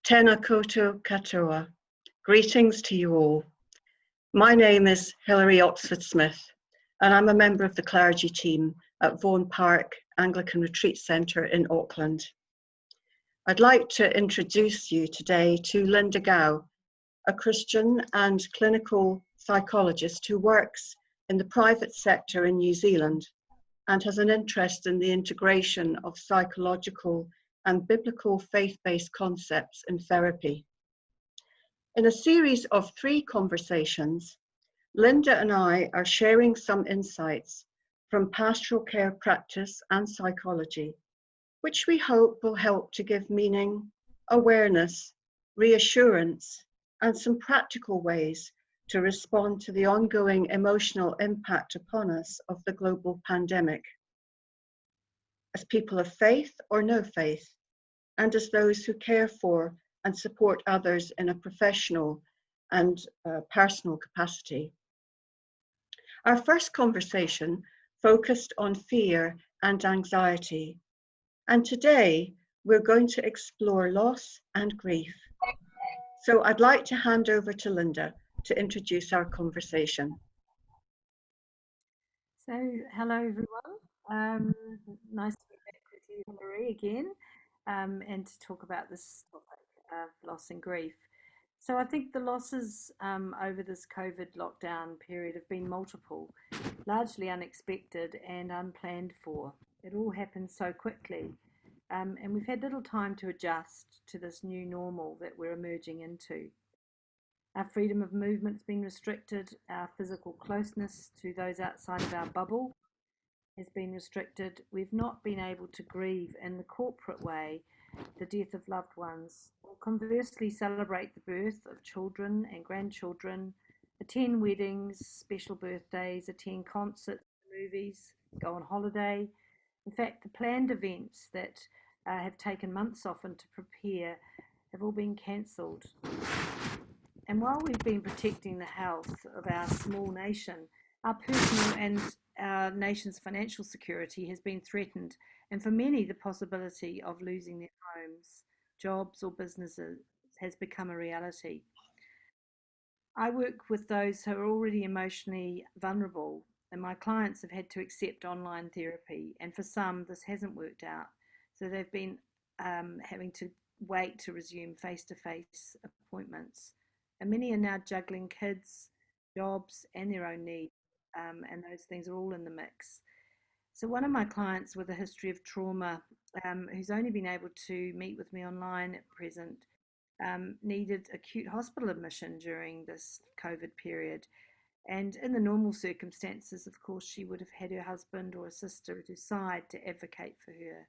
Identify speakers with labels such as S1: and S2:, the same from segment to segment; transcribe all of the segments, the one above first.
S1: Tēnā koutou katoa. Greetings to you all. My name is Hilary Oxford Smith, and I'm a member of the clergy team at Vaughan Park Anglican Retreat Centre in Auckland. I'd like to introduce you today to Linda Gow, a Christian and clinical psychologist who works in the private sector in New Zealand and has an interest in the integration of psychological and biblical faith-based concepts in therapy. In a series of 3 conversations, Linda and I are sharing some insights from pastoral care practice and psychology, which we hope will help to give meaning, awareness, reassurance, and some practical ways to respond to the ongoing emotional impact upon us of the global pandemic. As people of faith or no faith, and as those who care for and support others in a professional and personal capacity. Our first conversation focused on fear and anxiety, and today we're going to explore loss and grief. So I'd like to hand over to Linda to introduce our conversation.
S2: So, hello everyone. Nice to be back with you, Hilary, again, and to talk about this topic of loss and grief. So, I think the losses over this COVID lockdown period have been multiple, largely unexpected and unplanned for. It all happened so quickly, and we've had little time to adjust to this new normal that we're emerging into. Our freedom of movement's been restricted, our physical closeness to those outside of our bubble has been restricted. We've not been able to grieve in the corporate way the death of loved ones, or conversely celebrate the birth of children and grandchildren, attend weddings, special birthdays, attend concerts, movies, go on holiday. In fact, the planned events that have taken months often to prepare have all been cancelled. And while we've been protecting the health of our small nation, our personal and our nation's financial security has been threatened, and for many, the possibility of losing their homes, jobs, or businesses has become a reality. I work with those who are already emotionally vulnerable, and my clients have had to accept online therapy, and for some, this hasn't worked out. So they've been having to wait to resume face to face appointments. And many are now juggling kids, jobs, and their own needs, and those things are all in the mix. So, one of my clients with a history of trauma, who's only been able to meet with me online at present, needed acute hospital admission during this COVID period. And in the normal circumstances, of course, she would have had her husband or a sister at her side to advocate for her.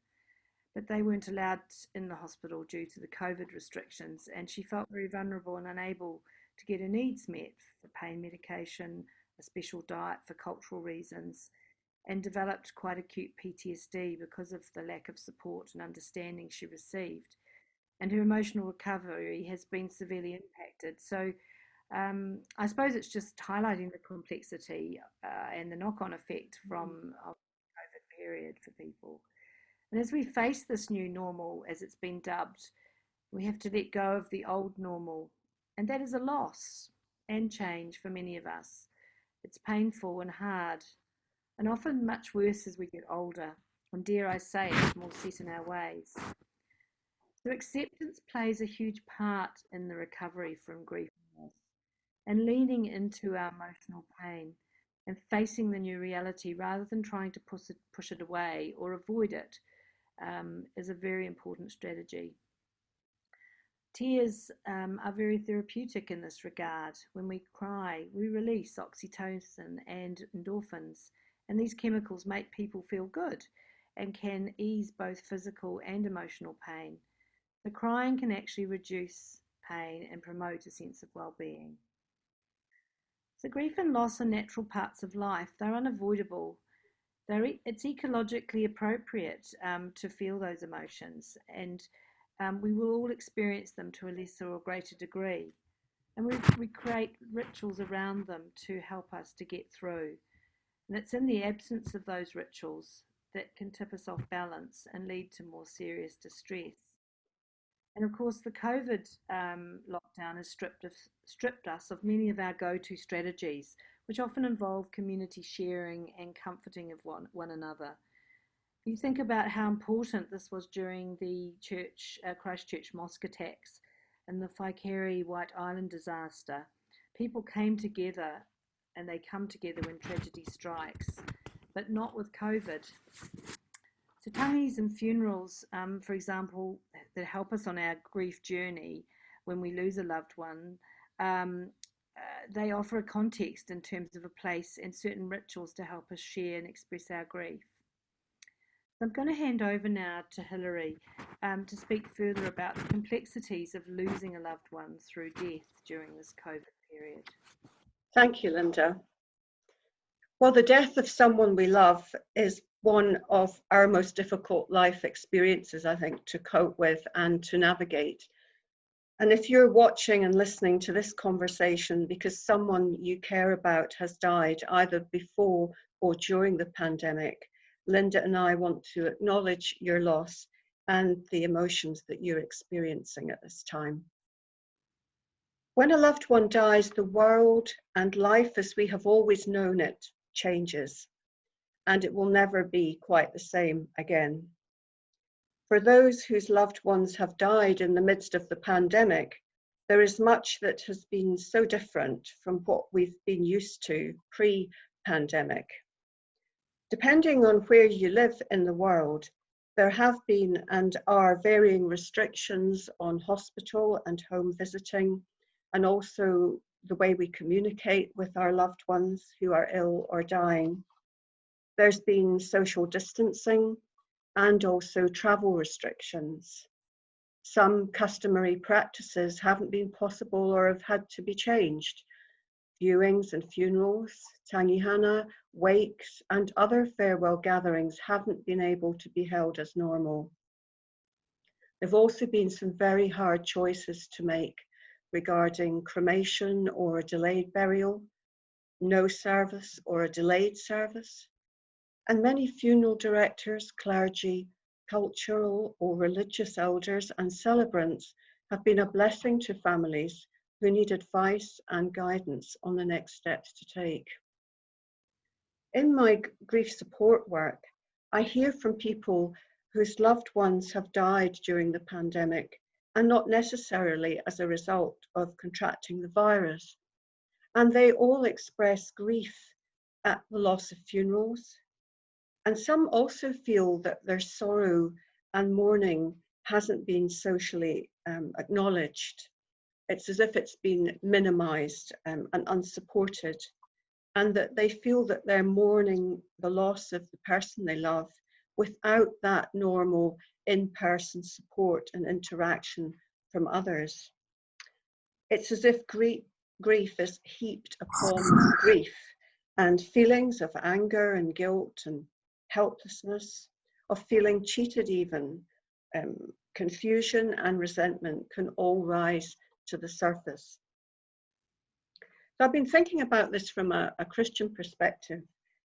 S2: But they weren't allowed in the hospital due to the COVID restrictions, and she felt very vulnerable and unable to get her needs met for pain medication, a special diet for cultural reasons, and developed quite acute PTSD because of the lack of support and understanding she received. And her emotional recovery has been severely impacted. So I suppose it's just highlighting the complexity and the knock-on effect from the COVID period for people. And as we face this new normal, as it's been dubbed, we have to let go of the old normal. And that is a loss and change for many of us. It's painful and hard, and often much worse as we get older. And dare I say, it's more set in our ways. So, acceptance plays a huge part in the recovery from grief and loss, and leaning into our emotional pain and facing the new reality rather than trying to push it away or avoid it is a very important strategy. Tears are very therapeutic in this regard. When we cry, we release oxytocin and endorphins, and these chemicals make people feel good and can ease both physical and emotional pain. The crying can actually reduce pain and promote a sense of well-being. So grief and loss are natural parts of life. They're unavoidable. It's ecologically appropriate to feel those emotions, and we will all experience them to a lesser or greater degree. And we create rituals around them to help us to get through. And it's in the absence of those rituals that can tip us off balance and lead to more serious distress. And And of course, the COVID lockdown has stripped us of many of our go-to strategies, which often involve community sharing and comforting of one another. You think about how important this was during the Christchurch mosque attacks and the Whaikere White Island disaster. People came together, and they come together when tragedy strikes, but not with COVID. So tangis and funerals, for example, that help us on our grief journey when we lose a loved one, um, they offer a context in terms of a place and certain rituals to help us share and express our grief. So I'm going to hand over now to Hilary to speak further about the complexities of losing a loved one through death during this COVID period.
S1: Thank you, Linda. Well, the death of someone we love is one of our most difficult life experiences, I think, to cope with and to navigate. And if you're watching and listening to this conversation because someone you care about has died either before or during the pandemic, Linda and I want to acknowledge your loss and the emotions that you're experiencing at this time. When a loved one dies, the world and life as we have always known it changes, and it will never be quite the same again. For those whose loved ones have died in the midst of the pandemic, there is much that has been so different from what we've been used to pre-pandemic. Depending on where you live in the world, there have been and are varying restrictions on hospital and home visiting, and also the way we communicate with our loved ones who are ill or dying. There's been social distancing and also travel restrictions. Some customary practices haven't been possible or have had to be changed. Viewings and funerals, tangihana, wakes, and other farewell gatherings haven't been able to be held as normal. There have also been some very hard choices to make regarding cremation or a delayed burial, no service or a delayed service, and many funeral directors, clergy, cultural or religious elders and celebrants have been a blessing to families who need advice and guidance on the next steps to take. In my grief support work, I hear from people whose loved ones have died during the pandemic and not necessarily as a result of contracting the virus. And they all express grief at the loss of funerals. And some also feel that their sorrow and mourning hasn't been socially acknowledged. It's as if it's been minimized and unsupported, and that they feel that they're mourning the loss of the person they love without that normal in-person support and interaction from others. It's as if grief is heaped upon grief, and feelings of anger and guilt and helplessness, of feeling cheated even, confusion and resentment can all rise to the surface. So I've been thinking about this from a Christian perspective,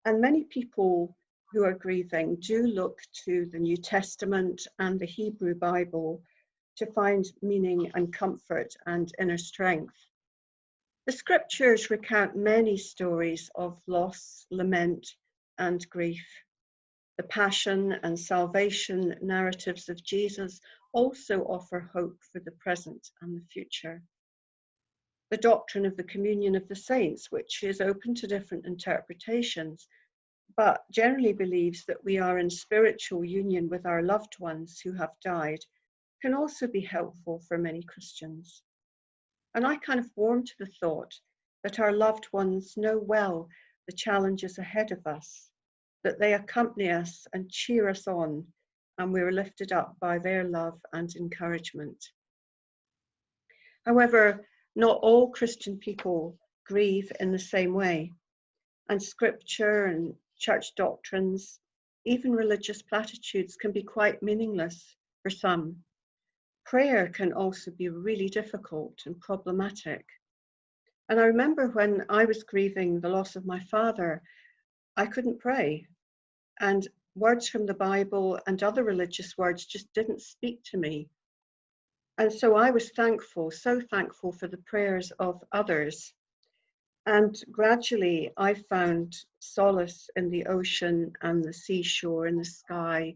S1: and many people who are grieving do look to the New Testament and the Hebrew Bible to find meaning and comfort and inner strength. The scriptures recount many stories of loss, lament, and grief. The passion and salvation narratives of Jesus also offer hope for the present and the future. The doctrine of the communion of the saints, which is open to different interpretations, but generally believes that we are in spiritual union with our loved ones who have died, can also be helpful for many Christians. And I kind of warm to the thought that our loved ones know well the challenges ahead of us, that they accompany us and cheer us on, and we're lifted up by their love and encouragement. However, not all Christian people grieve in the same way, and scripture and church doctrines, even religious platitudes, can be quite meaningless for some. Prayer can also be really difficult and problematic. And I remember when I was grieving the loss of my father, I couldn't pray, and words from the Bible and other religious words just didn't speak to me. And so I was thankful, so thankful for the prayers of others. And gradually I found solace in the ocean and the seashore and the sky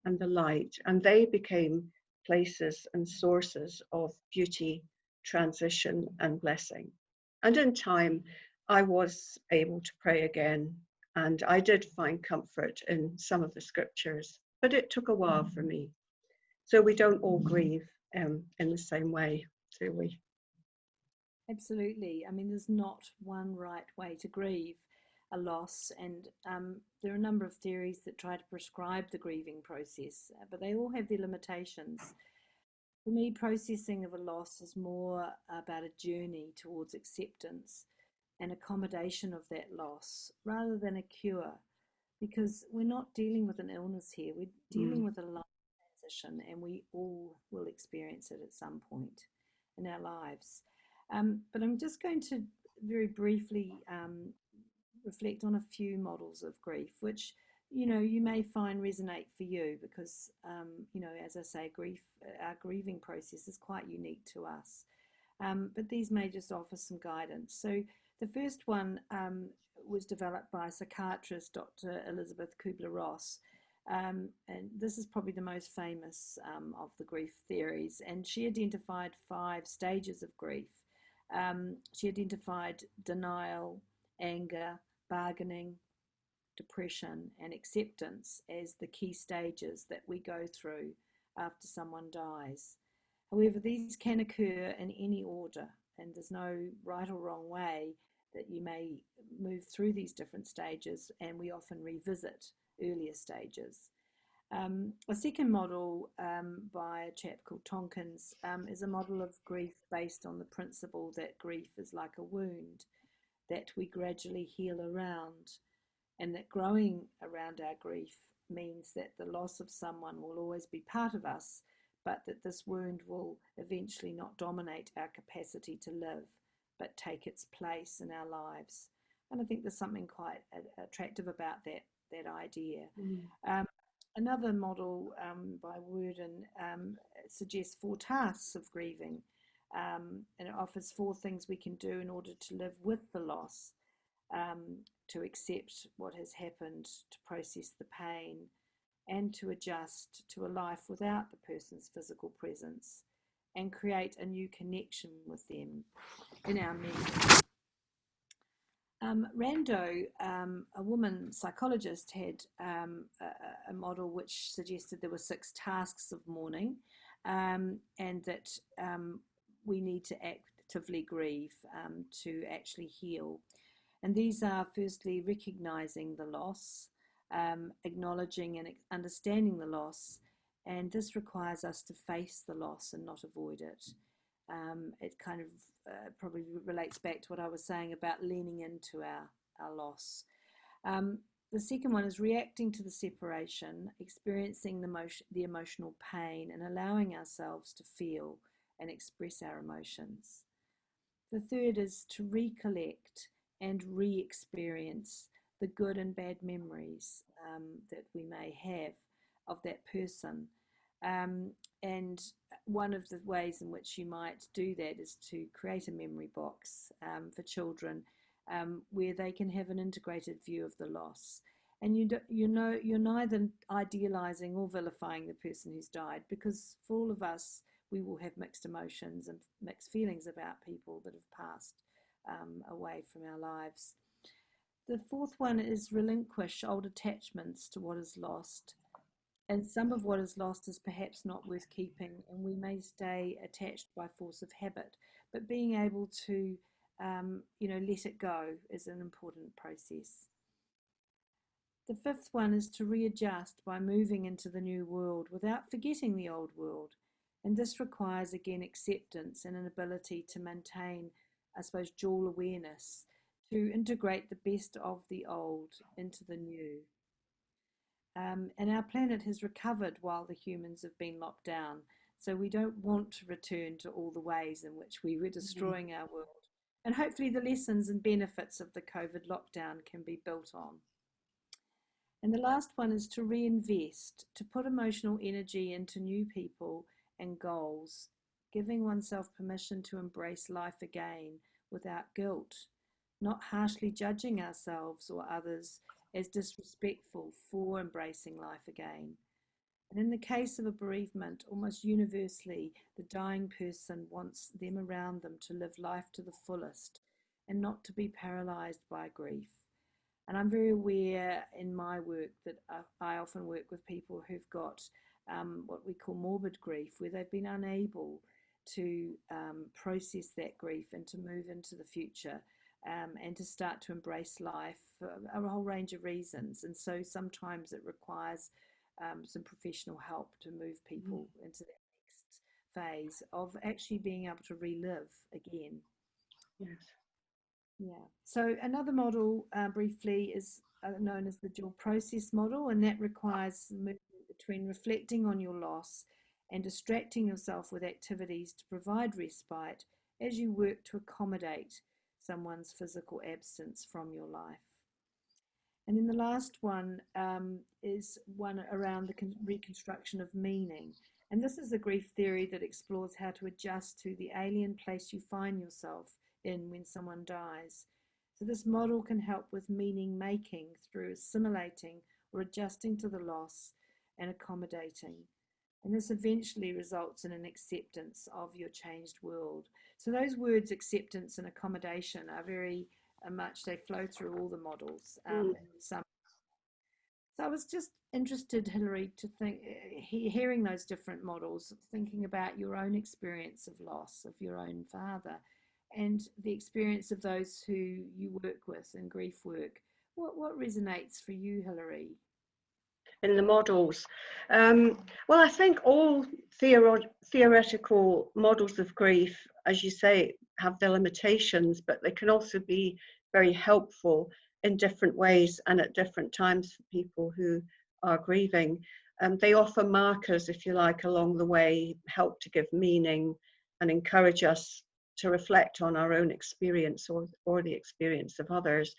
S1: and the light. And they became places and sources of beauty, transition, and blessing. And in time, I was able to pray again. And I did find comfort in some of the scriptures, but it took a while for me. So we don't all grieve in the same way, do we?
S2: Absolutely. I mean, there's not one right way to grieve a loss, and there are a number of theories that try to prescribe the grieving process, but they all have their limitations. For me, processing of a loss is more about a journey towards acceptance and accommodation of that loss rather than a cure, because we're not dealing with an illness here, we're dealing
S1: Mm.
S2: with a life transition, and we all will experience it at some point in our lives. But I'm just going to very briefly reflect on a few models of grief, which you may find resonate for you, because as I say, our grieving process is quite unique to us. But these may just offer some guidance. So the first one was developed by psychiatrist Dr. Elizabeth Kubler-Ross. And this is probably the most famous of the grief theories. And she identified 5 stages of grief. She identified denial, anger, bargaining, depression, and acceptance as the key stages that we go through after someone dies. However, these can occur in any order, and there's no right or wrong way that you may move through these different stages, and we often revisit earlier stages. A second model by a chap called Tompkins is a model of grief based on the principle that grief is like a wound that we gradually heal around, and that growing around our grief means that the loss of someone will always be part of us, but that this wound will eventually not dominate our capacity to live, but take its place in our lives. And I think there's something quite attractive about that idea.
S1: Mm.
S2: Another model by Worden suggests 4 tasks of grieving, and it offers 4 things we can do in order to live with the loss, to accept what has happened, to process the pain, and to adjust to a life without the person's physical presence, and create a new connection with them in our memory. Rando, a woman psychologist, had a model which suggested there were 6 tasks of mourning, and that we need to actively grieve to actually heal. And these are firstly recognizing the loss, acknowledging and understanding the loss, and this requires us to face the loss and not avoid it. It kind of probably relates back to what I was saying about leaning into our loss. The second one is reacting to the separation, experiencing the emotional pain, and allowing ourselves to feel and express our emotions. The third is to recollect and re-experience the good and bad memories that we may have of that person. And one of the ways in which you might do that is to create a memory box for children, where they can have an integrated view of the loss. And you're neither idealizing or vilifying the person who's died, because for all of us, we will have mixed emotions and mixed feelings about people that have passed away from our lives. The fourth one is relinquish old attachments to what is lost. And some of what is lost is perhaps not worth keeping, and we may stay attached by force of habit. But being able to, let it go is an important process. The fifth one is to readjust by moving into the new world without forgetting the old world. And this requires, again, acceptance and an ability to maintain, I suppose, dual awareness, to integrate the best of the old into the new. And our planet has recovered while the humans have been locked down. So we don't want to return to all the ways in which we were destroying our world. And hopefully the lessons and benefits of the COVID lockdown can be built on. And the last one is to reinvest, to put emotional energy into new people and goals giving oneself permission to embrace life again without guilt, not harshly judging ourselves or others as disrespectful for embracing life again. And in the case of a bereavement, almost universally, the dying person wants them around them to live life to the fullest and not to be paralyzed by grief. And I'm very aware in my work that I often work with people who've got what we call morbid grief, where they've been unable to process that grief and to move into the future, and to start to embrace life for a whole range of reasons. And so sometimes it requires some professional help to move people into that next phase of actually being able to relive again.
S1: Yes.
S2: Yeah. So another model, briefly, is known as the dual process model, and that requires movement between reflecting on your loss and distracting yourself with activities to provide respite as you work to accommodate someone's physical absence from your life. And then the last one is one around the reconstruction of meaning. And this is a grief theory that explores how to adjust to the alien place you find yourself in when someone dies. So this model can help with meaning making through assimilating or adjusting to the loss and accommodating. And this eventually results in an acceptance of your changed world. So those words, acceptance and accommodation, are very much, they flow through all the models. So I was just interested, Hilary, to think, hearing those different models, thinking about your own experience of loss of your own father and the experience of those who you work with in grief work. What resonates for you, Hilary?
S1: In the models. Well, I think all theoretical models of grief, as you say, have their limitations, but they can also be very helpful in different ways and at different times for people who are grieving. They offer markers, if you like, along the way, help to give meaning and encourage us to reflect on our own experience or the experience of others.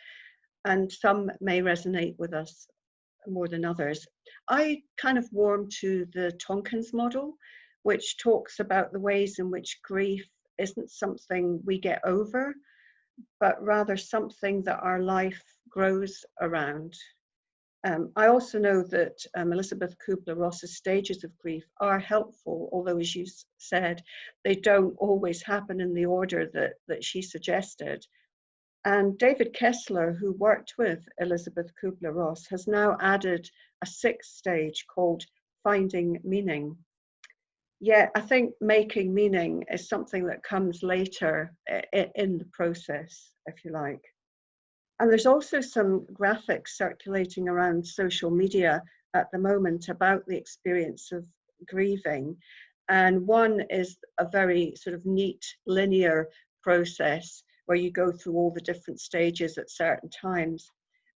S1: And some may resonate with us more than others. I kind of warm to the Tompkins model, which talks about the ways in which grief isn't something we get over, but rather something that our life grows around. I also know that Elizabeth Kubler-Ross's stages of grief are helpful, although, as you said, they don't always happen in the order that she suggested. And David Kessler, who worked with Elizabeth Kubler-Ross, has now added a sixth stage called finding meaning. Yeah, I think making meaning is something that comes later in the process, if you like. And there's also some graphics circulating around social media at the moment about the experience of grieving. And one is a very sort of neat, linear process where you go through all the different stages at certain times.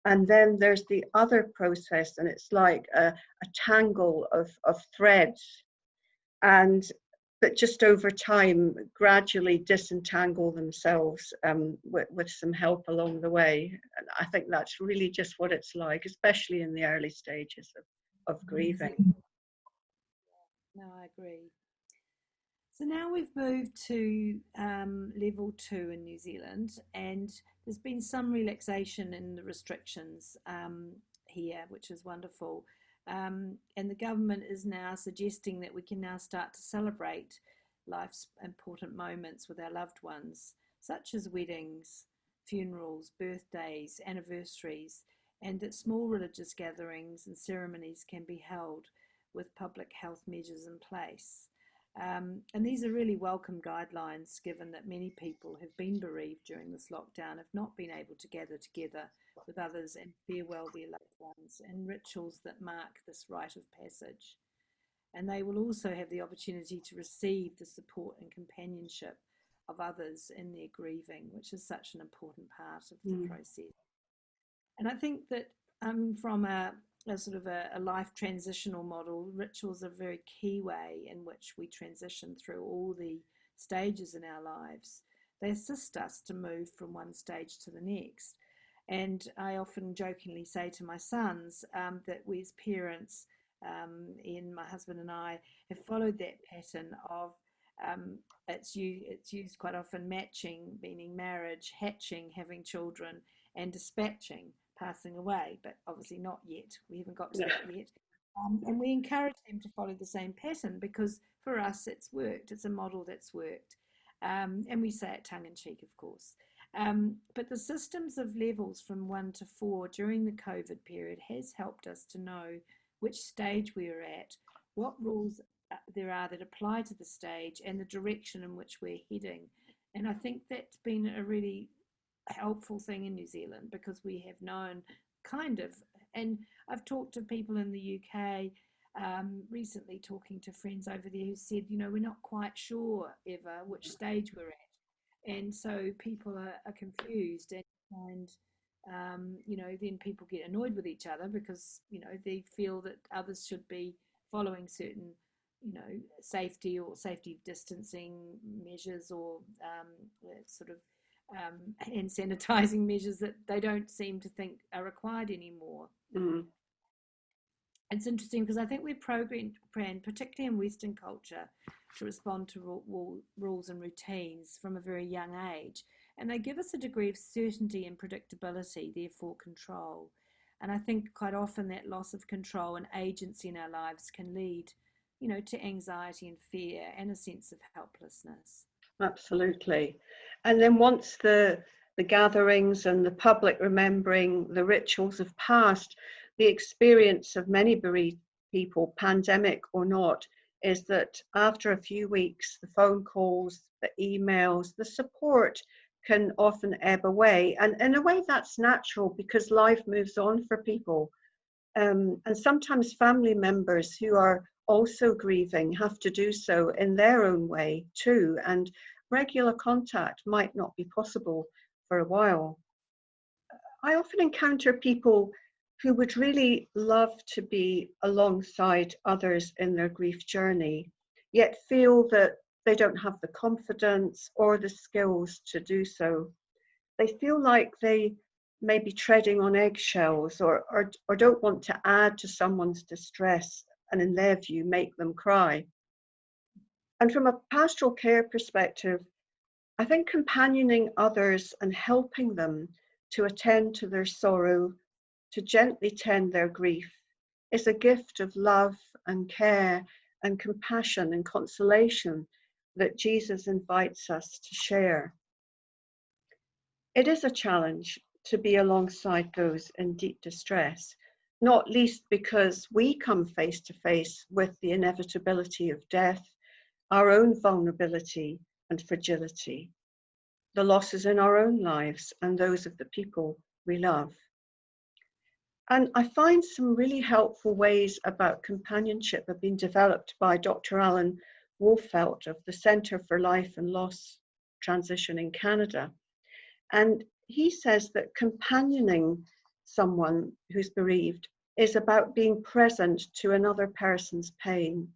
S1: And then there's the other process, and it's like a tangle of threads. And that just over time gradually disentangle themselves with some help along the way. And I think that's really just what it's like, especially in the early stages of grieving.
S2: No, I agree. So now we've moved to level 2 in New Zealand, and there's been some relaxation in the restrictions here, which is wonderful. And the government is now suggesting that we can now start to celebrate life's important moments with our loved ones, such as weddings, funerals, birthdays, anniversaries, and that small religious gatherings and ceremonies can be held with public health measures in place. And these are really welcome guidelines, given that many people have been bereaved during this lockdown, have not been able to gather together with others and farewell their loved ones, and rituals that mark this rite of passage. And they will also have the opportunity to receive the support and companionship of others in their grieving, which is such an important part of the process. And I think that from a sort of a life transitional model, rituals are a very key way in which we transition through all the stages in our lives. They assist us to move from one stage to the next. And I often jokingly say to my sons that we as parents, Ian, my husband and I, have followed that pattern of It's used quite often, matching meaning marriage, hatching having children, and dispatching passing away, but obviously not yet. We haven't got to
S1: Yeah.
S2: that yet. And we encourage them to follow the same pattern because for us it's worked. It's a model that's worked. And we say it tongue in cheek, of course. But the systems of levels from 1 to 4 during the COVID period has helped us to know which stage we are at, what rules there are that apply to the stage, and the direction in which we're heading. And I think that's been a really helpful thing in New Zealand because we have known kind of, and I've talked to people in the UK recently, talking to friends over there who said, we're not quite sure ever which stage we're at. And so people are confused and then people get annoyed with each other because, they feel that others should be following certain, safety distancing measures or sort of hand sanitizing measures that they don't seem to think are required anymore.
S1: Mm.
S2: It's interesting because I think we're programmed, particularly in Western culture, to respond to rules and routines from a very young age. And they give us a degree of certainty and predictability, therefore control. And I think quite often that loss of control and agency in our lives can lead, to anxiety and fear and a sense of helplessness.
S1: Absolutely. And then once the gatherings and the public remembering the rituals have passed, the experience of many bereaved people, pandemic or not, is that after a few weeks, the phone calls, the emails, the support can often ebb away. And in a way that's natural because life moves on for people. And sometimes family members who are also grieving have to do so in their own way too, and regular contact might not be possible for a while. I often encounter people who would really love to be alongside others in their grief journey, yet feel that they don't have the confidence or the skills to do so. They feel like they may be treading on eggshells or don't want to add to someone's distress and, in their view, make them cry. And from a pastoral care perspective, I think companioning others and helping them to attend to their sorrow, to gently tend their grief, is a gift of love and care and compassion and consolation that Jesus invites us to share. It is a challenge to be alongside those in deep distress, not least because we come face to face with the inevitability of death, our own vulnerability and fragility, the losses in our own lives and those of the people we love. And I find some really helpful ways about companionship have been developed by Dr. Alan Wolfelt of the Centre for Life and Loss Transition in Canada. And he says that companioning someone who's bereaved is about being present to another person's pain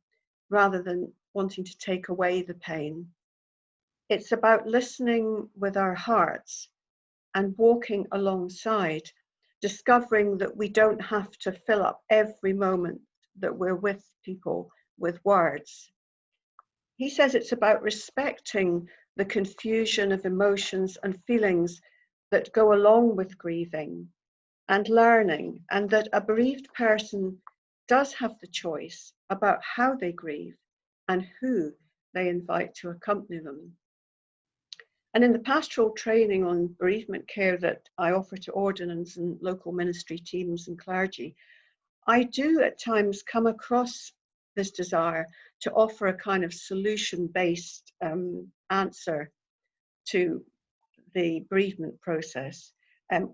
S1: rather than wanting to take away the pain. It's about listening with our hearts and walking alongside, discovering that we don't have to fill up every moment that we're with people with words. He says it's about respecting the confusion of emotions and feelings that go along with grieving and learning, and that a bereaved person does have the choice about how they grieve and who they invite to accompany them. And in the pastoral training on bereavement care that I offer to ordinands and local ministry teams and clergy, I do at times come across this desire to offer a kind of solution-based answer to the bereavement process,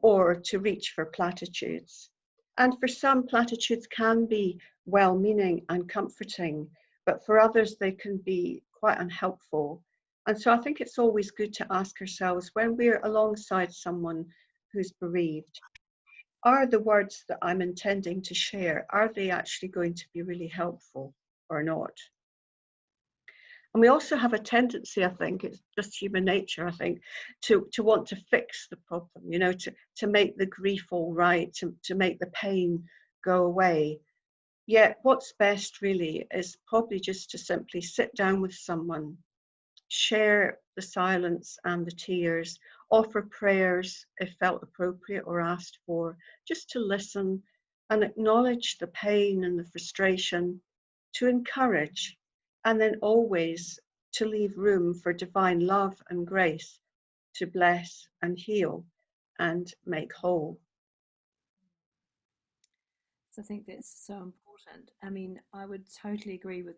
S1: or to reach for platitudes. And for some, platitudes can be well-meaning and comforting, but for others they can be quite unhelpful. And so I think it's always good to ask ourselves, when we're alongside someone who's bereaved, are the words that I'm intending to share, are they actually going to be really helpful or not? And we also have a tendency, I think, it's just human nature, I think, to want to fix the problem, to make the grief all right, to make the pain go away. Yet what's best really is probably just to simply sit down with someone share the silence and the tears, offer prayers if felt appropriate or asked for, just to listen and acknowledge the pain and the frustration, to encourage, and then always to leave room for divine love and grace to bless and heal and make whole.
S2: So I think that's so important. I mean, I would totally agree with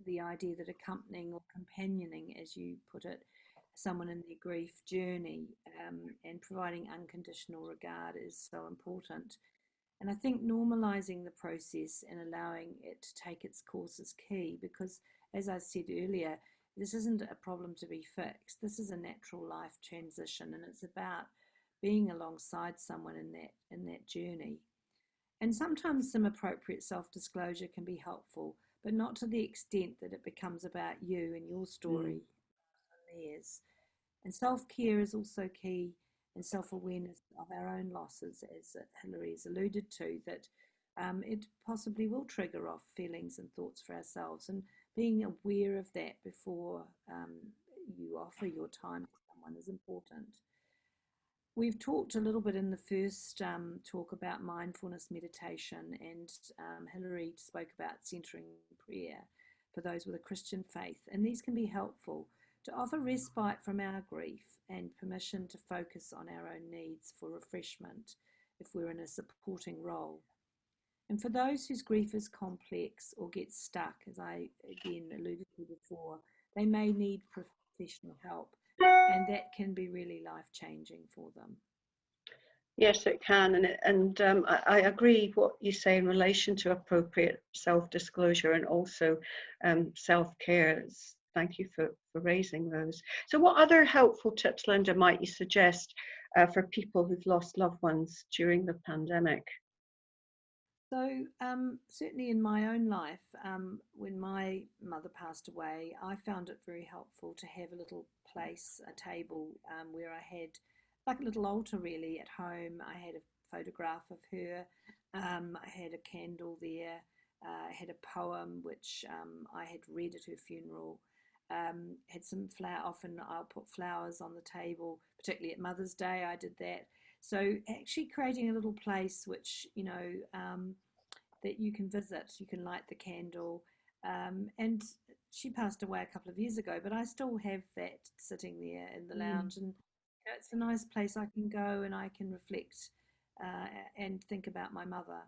S2: the idea that accompanying or companioning, as you put it, someone in their grief journey and providing unconditional regard is so important. And I think normalizing the process and allowing it to take its course is key because, as I said earlier, this isn't a problem to be fixed. This is a natural life transition, and it's about being alongside someone in that journey. And sometimes some appropriate self disclosure can be helpful, but not to the extent that it becomes about you and your
S1: Mm.
S2: story and theirs. And self care is also key, and self awareness of our own losses, as Hilary has alluded to, that it possibly will trigger off feelings and thoughts for ourselves. And being aware of that before you offer your time to someone is important. We've talked a little bit in the first talk about mindfulness meditation, and Hilary spoke about centering prayer for those with a Christian faith. And these can be helpful to offer respite from our grief and permission to focus on our own needs for refreshment if we're in a supporting role. And for those whose grief is complex or gets stuck, as I again alluded to before, they may need professional help, and that can be really life changing for them.
S1: Yes, it can, and I agree what you say in relation to appropriate self-disclosure and also self-care. Thank you for raising those. So, what other helpful tips, Linda, might you suggest for people who've lost loved ones during the pandemic?
S2: So, certainly in my own life, when my mother passed away, I found it very helpful to have a little place, a table, where I had like a little altar really at home. I had a photograph of her, I had a candle there, I had a poem which I had read at her funeral. Had some flower. Often I'll put flowers on the table, particularly at Mother's Day. I did that. So actually creating a little place which that you can visit, you can light the candle, and she passed away a couple of years ago, but I still have that sitting there in the
S1: Mm.
S2: lounge, and it's a nice place I can go and I can reflect and think about my mother.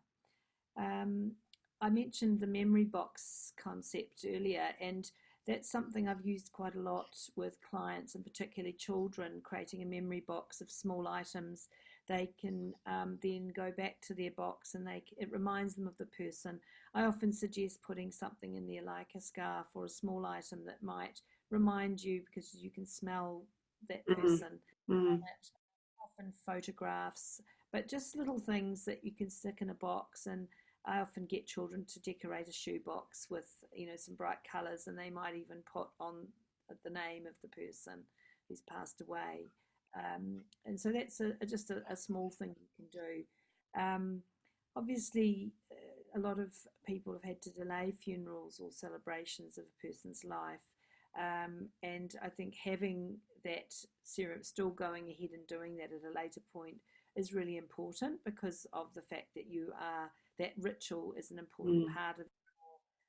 S2: Um, I mentioned the memory box concept earlier, and that's something I've used quite a lot with clients, and particularly children, creating a memory box of small items. They can then go back to their box, and it reminds them of the person. I often suggest putting something in there like a scarf or a small item that might remind you because you can smell that
S1: Mm.
S2: person
S1: Mm.
S2: on it. Often photographs, but just little things that you can stick in a box. And I often get children to decorate a shoebox with, some bright colours, and they might even put on the name of the person who's passed away. And so that's just a small thing you can do. Obviously, a lot of people have had to delay funerals or celebrations of a person's life. And I think having that serum still going ahead and doing that at a later point is really important because of the fact that that ritual is an important
S1: Mm.
S2: part of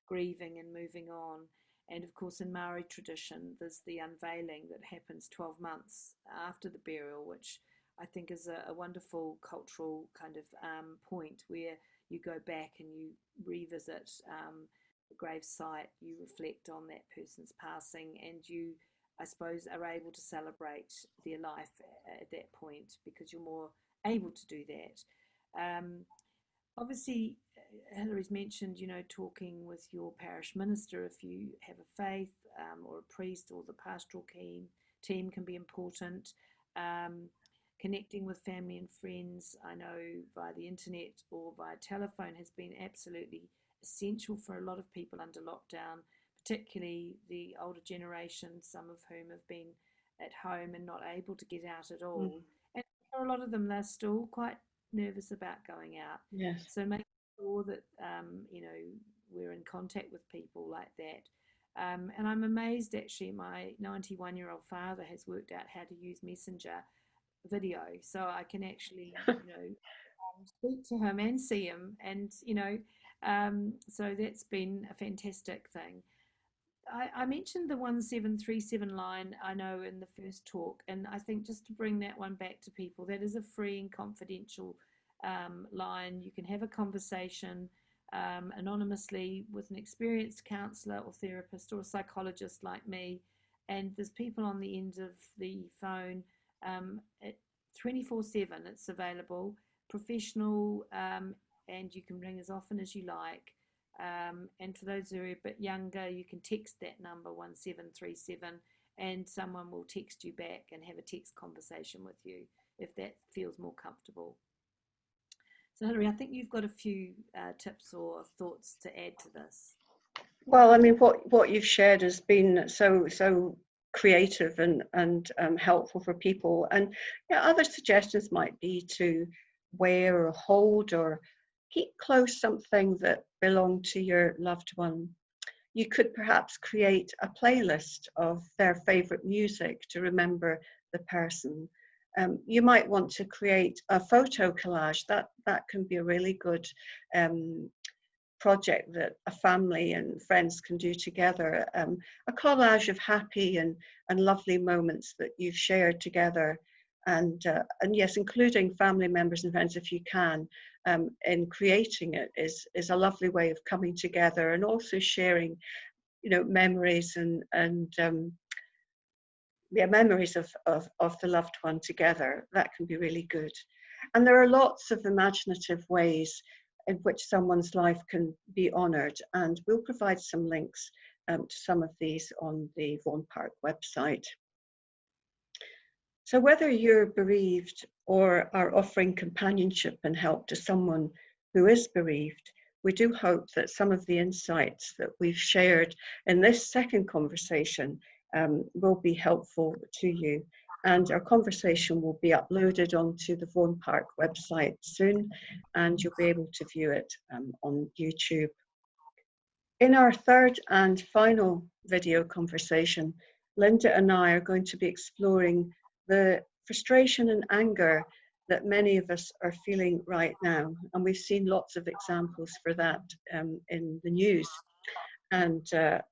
S2: grieving and moving on. And of course, in Maori tradition, there's the unveiling that happens 12 months after the burial, which I think is a wonderful cultural kind of point where you go back and you revisit the grave site, you reflect on that person's passing, and you, I suppose, are able to celebrate their life at that point because you're more able to do that. Obviously, Hilary's mentioned, talking with your parish minister if you have a faith, or a priest, or the pastoral team can be important. Um, Connecting with family and friends, I know via the internet or via telephone, has been absolutely essential for a lot of people under lockdown, particularly the older generation, some of whom have been at home and not able to get out at
S1: Mm.
S2: all. And for a lot of them, they're still quite nervous about going out.
S1: Yes.
S2: So making sure that we're in contact with people like that. And I'm amazed actually, my 91-year-old father has worked out how to use Messenger video, so I can actually, speak to him and see him, and so that's been a fantastic thing. I mentioned the 1737 line, I know, in the first talk, and I think just to bring that one back to people, that is a free and confidential line. You can have a conversation anonymously with an experienced counsellor or therapist or a psychologist like me, and there's people on the end of the phone at 24/7. It's available, professional, and you can ring as often as you like. And for those who are a bit younger, you can text that number 1737, and someone will text you back and have a text conversation with you if that feels more comfortable. So, Hilary, I think you've got a few tips or thoughts to add to this.
S1: Well, I mean, what you've shared has been so creative and helpful for people. And other suggestions might be to wear or hold or keep close something that belonged to your loved one. You could perhaps create a playlist of their favorite music to remember the person. You might want to create a photo collage. That can be a really good project that a family and friends can do together. A collage of happy and lovely moments that you've shared together, and yes, including family members and friends if you can, in creating it is a lovely way of coming together and also sharing, memories and memories of the loved one together. That can be really good. And there are lots of imaginative ways in which someone's life can be honoured, and we'll provide some links to some of these on the Vaughan Park website. So whether you're bereaved or are offering companionship and help to someone who is bereaved, we do hope that some of the insights that we've shared in this second conversation will be helpful to you. And our conversation will be uploaded onto the Vaughan Park website soon, and you'll be able to view it on YouTube. In our third and final video conversation, Linda and I are going to be exploring the frustration and anger that many of us are feeling right now. And we've seen lots of examples for that in the news and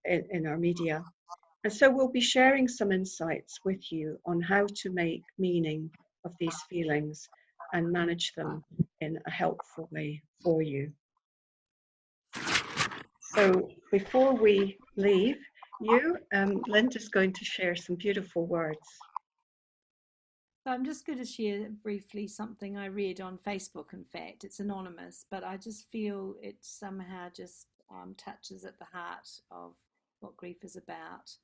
S1: in our media. And so we'll be sharing some insights with you on how to make meaning of these feelings and manage them in a helpful way for you. So before we leave you, Linda's going to share some beautiful words.
S2: So I'm just going to share briefly something I read on Facebook. In fact, it's anonymous, but I just feel it somehow just touches at the heart of what grief is about.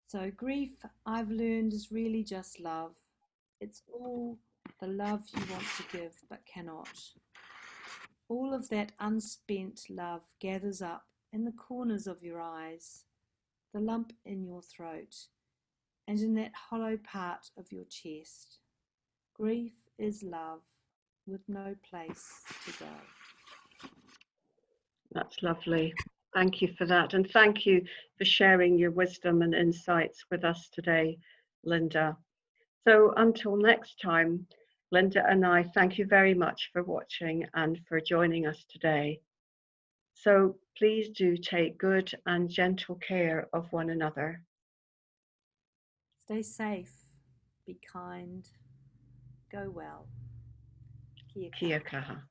S2: So, grief, I've learned, is really just love. It's all the love you want to give but cannot. All of that unspent love gathers up in the corners of your eyes, the lump in your throat, and in that hollow part of your chest. Grief is love with no place to go.
S1: That's lovely. Thank you for that. And thank you for sharing your wisdom and insights with us today, Linda. So until next time, Linda and I thank you very much for watching and for joining us today. So please do take good and gentle care of one another.
S2: Stay safe, be kind, go well. Kia kaha.
S1: Kia kaha.